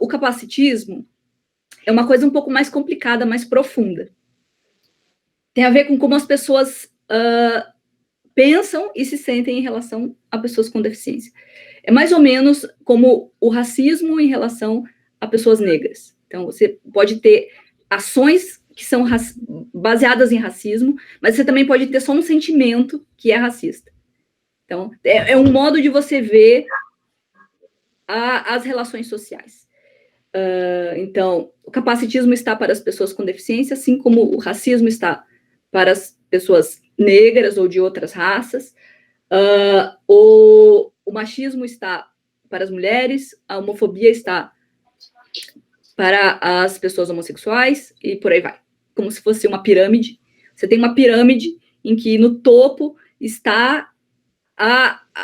o capacitismo é uma coisa um pouco mais complicada, mais profunda. Tem a ver com como as pessoas pensam e se sentem em relação a pessoas com deficiência. É mais ou menos como o racismo em relação a pessoas negras. Então, você pode ter ações que são baseadas em racismo, mas você também pode ter só um sentimento que é racista. Então, é um modo de você ver as relações sociais. Então, o capacitismo está para as pessoas com deficiência, assim como o racismo está para as pessoas negras ou de outras raças. O machismo está para as mulheres, a homofobia está para as pessoas homossexuais e por aí vai. Como se fosse uma pirâmide. Você tem uma pirâmide em que no topo está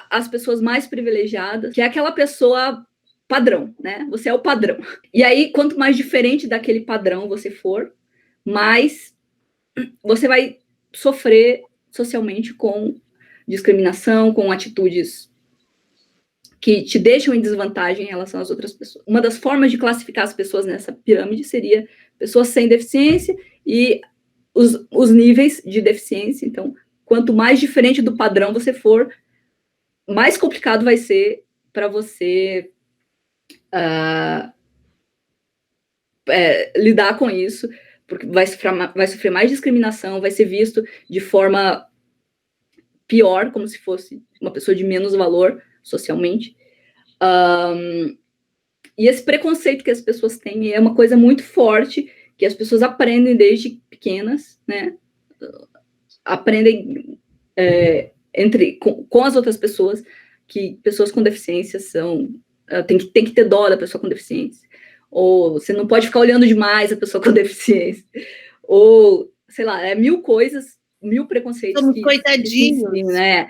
as pessoas mais privilegiadas, que é aquela pessoa padrão, né? Você é o padrão. E aí, quanto mais diferente daquele padrão você for, mais você vai sofrer socialmente com discriminação, com atitudes que te deixam em desvantagem em relação às outras pessoas. Uma das formas de classificar as pessoas nessa pirâmide seria pessoas sem deficiência e os níveis de deficiência. Então, quanto mais diferente do padrão você for, mais complicado vai ser para você lidar com isso, porque vai sofrer mais discriminação, vai ser visto de forma pior, como se fosse uma pessoa de menos valor socialmente. E esse preconceito que as pessoas têm é uma coisa muito forte, que as pessoas aprendem desde pequenas, né? Aprendem com as outras pessoas, que pessoas com deficiência tem que ter dó da pessoa com deficiência, ou você não pode ficar olhando demais a pessoa com deficiência, ou, sei lá, mil coisas, mil preconceitos. Somos coitadinhos. Né?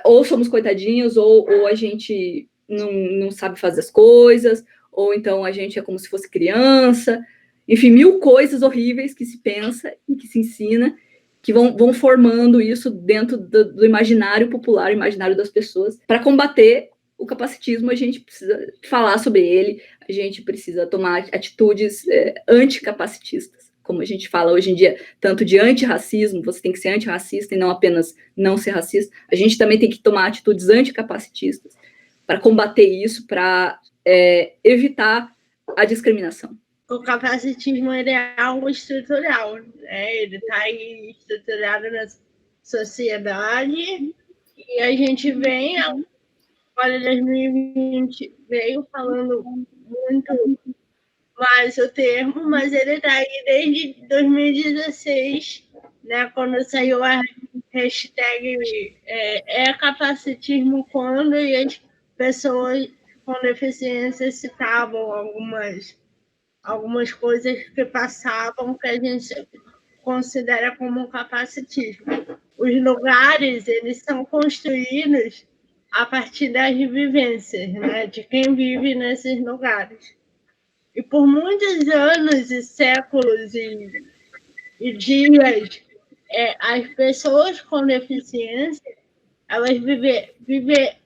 Ou somos coitadinhos, ou a gente não sabe fazer as coisas, ou então a gente é como se fosse criança, enfim, mil coisas horríveis que se pensa e que se ensina, que vão formando isso dentro do imaginário popular, imaginário das pessoas. Para combater o capacitismo, a gente precisa falar sobre ele, a gente precisa tomar atitudes anticapacitistas, como a gente fala hoje em dia, tanto de antirracismo, você tem que ser antirracista e não apenas não ser racista, a gente também tem que tomar atitudes anticapacitistas para combater isso, para evitar a discriminação. O capacitismo ele é algo estrutural, né? Ele está aí estruturado na sociedade e a gente vem, olha, 2020 veio falando muito mais o termo, mas ele está aí desde 2016, né? Quando saiu a hashtag capacitismo quando, e as pessoas com deficiência citavam algumas coisas que passavam que a gente considera como capacitismo. Os lugares, eles são construídos a partir das vivências, né, de quem vive nesses lugares. E por muitos anos e séculos e dias, as pessoas com deficiência, elas vivem.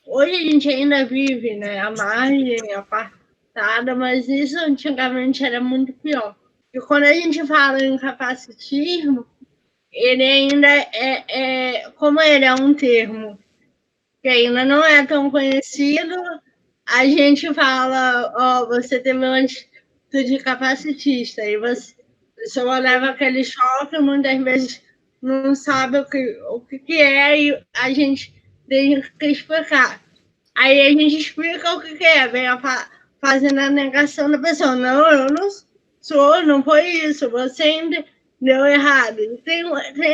Hoje a gente ainda vive, né, à margem, apartada, mas isso antigamente era muito pior. E quando a gente fala em capacitismo, ele ainda como ele é um termo que ainda não é tão conhecido, a gente fala, você tem uma atitude capacitista, e você leva aquele choque, muitas vezes não sabe o que é, e a gente tem que explicar. Aí a gente explica o que é, vem fazendo a negação da pessoa. Não, eu não sou, não foi isso, você entendeu errado. E tem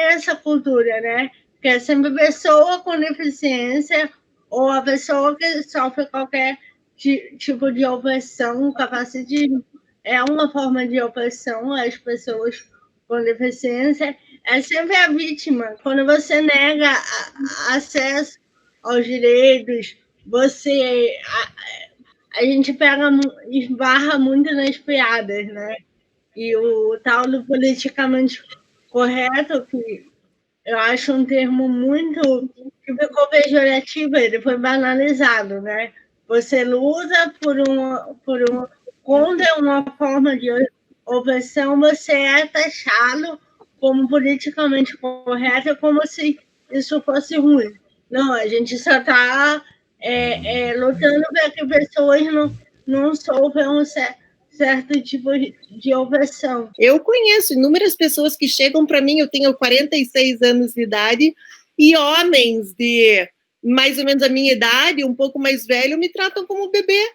essa cultura, né? Que é sempre pessoa com deficiência ou a pessoa que sofre qualquer tipo de opressão. O capacitismo é uma forma de opressão às pessoas com deficiência. É sempre a vítima. Quando você nega acesso aos direitos, a gente esbarra muito nas piadas, né? E o tal do politicamente correto, que eu acho um termo muito que ficou pejorativo, ele foi banalizado, né? Você luta contra uma forma de opressão, você é taxado como politicamente correto, como se isso fosse ruim. Não, a gente só está lutando para que pessoas não sofram certo tipo de opressão. Eu conheço inúmeras pessoas que chegam para mim, eu tenho 46 anos de idade, e homens de mais ou menos a minha idade, um pouco mais velho, me tratam como bebê.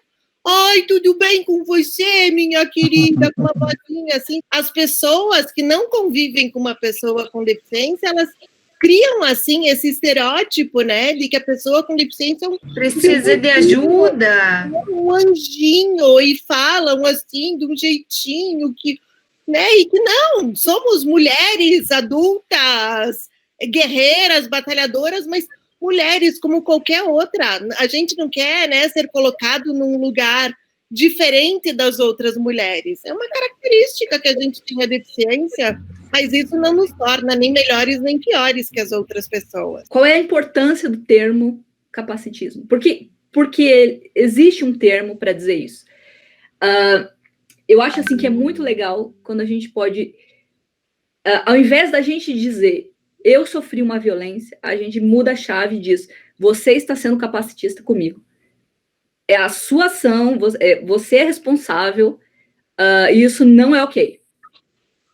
Ai, tudo bem com você, minha querida, com uma vozinha assim. As pessoas que não convivem com uma pessoa com deficiência, elas criam, assim, esse estereótipo, né, de que a pessoa com deficiência precisa de ajuda, um anjinho, e falam, assim, de um jeitinho que, né, e que não, somos mulheres adultas, guerreiras, batalhadoras, mas mulheres como qualquer outra. A gente não quer, né, ser colocado num lugar diferente das outras mulheres. É uma característica que a gente tinha deficiência, mas isso não nos torna nem melhores nem piores que as outras pessoas. Qual é a importância do termo capacitismo? Porque existe um termo para dizer isso. Eu acho assim que é muito legal quando a gente pode, ao invés da gente dizer eu sofri uma violência, a gente muda a chave e diz você está sendo capacitista comigo. É a sua ação, você é responsável, e isso não é ok,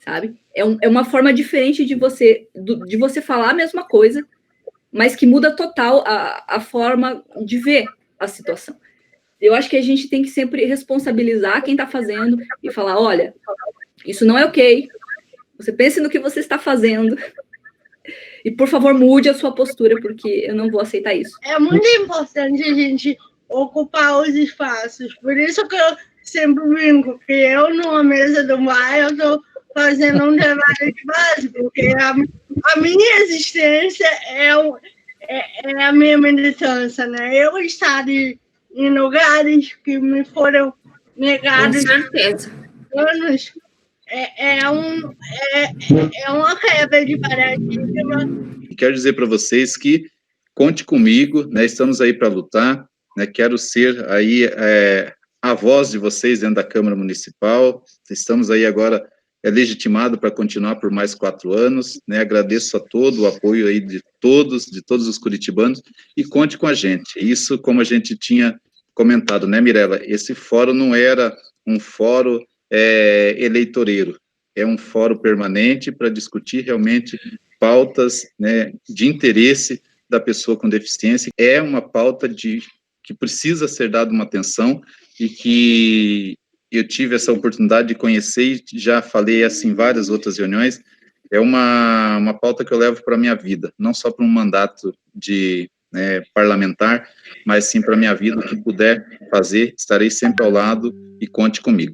sabe? É uma forma diferente de você falar a mesma coisa, mas que muda total a forma de ver a situação. Eu acho que a gente tem que sempre responsabilizar quem está fazendo e falar, olha, isso não é ok, você pense no que você está fazendo e, por favor, mude a sua postura, porque eu não vou aceitar isso. É muito importante a gente ocupar os espaços, por isso que eu sempre brinco que eu, numa mesa do bar, eu estou fazendo um trabalho de base, porque a minha existência é a minha militância, né? Eu estar em lugares que me foram negados. Com certeza. Anos, é uma quebra de paradigma. Quero dizer para vocês que conte comigo, né? Estamos aí para lutar, né? Quero ser aí a voz de vocês dentro da Câmara Municipal. Estamos aí agora legitimado para continuar por mais 4 anos, né? Agradeço a todo o apoio aí de todos os curitibanos, e conte com a gente. Isso, como a gente tinha comentado, né, Mirella? Esse fórum não era um fórum eleitoreiro, é um fórum permanente para discutir realmente pautas, né, de interesse da pessoa com deficiência. É uma pauta que precisa ser dada uma atenção, e que eu tive essa oportunidade de conhecer, e já falei assim em várias outras reuniões. É uma pauta que eu levo para a minha vida, não só para um mandato de parlamentar, mas sim para a minha vida. O que puder fazer, estarei sempre ao lado, e conte comigo.